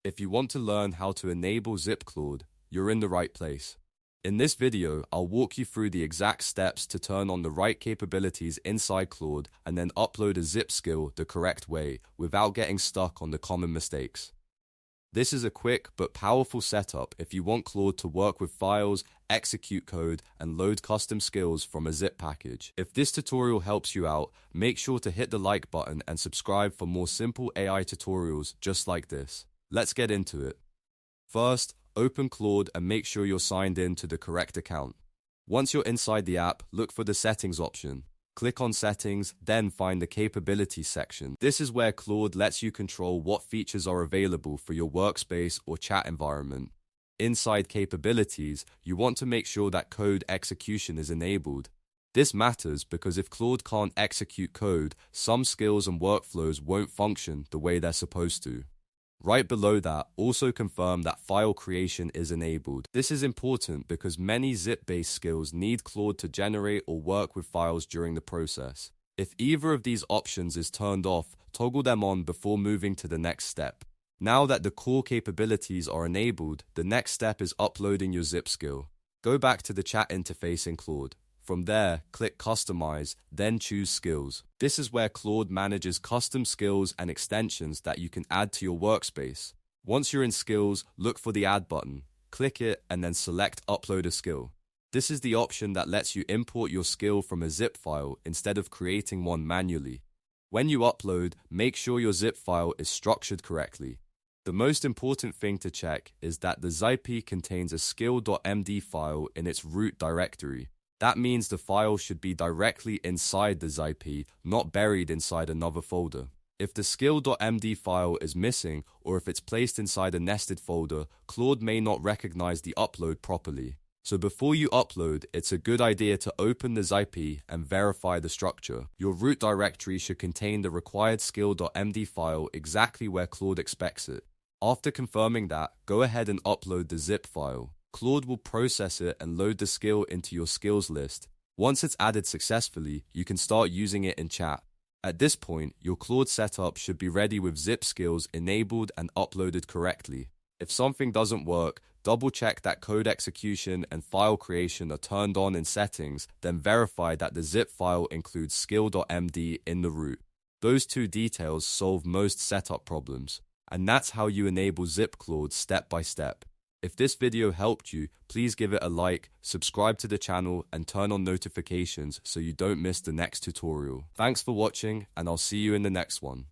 If you want to learn how to enable ZIP Claude, you're in the right place. In this video, I'll walk you through the exact steps to turn on the right capabilities inside Claude and then upload a zip skill the correct way without getting stuck on the common mistakes. This is a quick but powerful setup if you want Claude to work with files, execute code, and load custom skills from a zip package. If this tutorial helps you out, make sure to hit the like button and subscribe for more simple AI tutorials just like this. Let's get into it. First, open Claude and make sure you're signed in to the correct account. Once you're inside the app, look for the Settings option. Click on Settings, then find the Capabilities section. This is where Claude lets you control what features are available for your workspace or chat environment. Inside Capabilities, you want to make sure that code execution is enabled. This matters because if Claude can't execute code, some skills and workflows won't function the way they're supposed to. Right below that, also confirm that file creation is enabled. This is important because many zip-based skills need Claude to generate or work with files during the process. If either of these options is turned off, toggle them on before moving to the next step. Now that the core capabilities are enabled, the next step is uploading your zip skill. Go back to the chat interface in Claude. From there, click Customize, then choose Skills. This is where Claude manages custom skills and extensions that you can add to your workspace. Once you're in Skills, look for the Add button. Click it and then select Upload a Skill. This is the option that lets you import your skill from a zip file instead of creating one manually. When you upload, make sure your zip file is structured correctly. The most important thing to check is that the ZIP contains a skill.md file in its root directory. That means the file should be directly inside the ZIP, not buried inside another folder. If the skill.md file is missing, or if it's placed inside a nested folder, Claude may not recognize the upload properly. So before you upload, it's a good idea to open the ZIP and verify the structure. Your root directory should contain the required skill.md file exactly where Claude expects it. After confirming that, go ahead and upload the zip file. Claude will process it and load the skill into your skills list. Once it's added successfully, you can start using it in chat. At this point, your Claude setup should be ready with zip skills enabled and uploaded correctly. If something doesn't work, double check that code execution and file creation are turned on in settings, then verify that the zip file includes skill.md in the root. Those two details solve most setup problems. And that's how you enable ZIP Claude step by step. If this video helped you, please give it a like, subscribe to the channel, and turn on notifications so you don't miss the next tutorial. Thanks for watching, and I'll see you in the next one.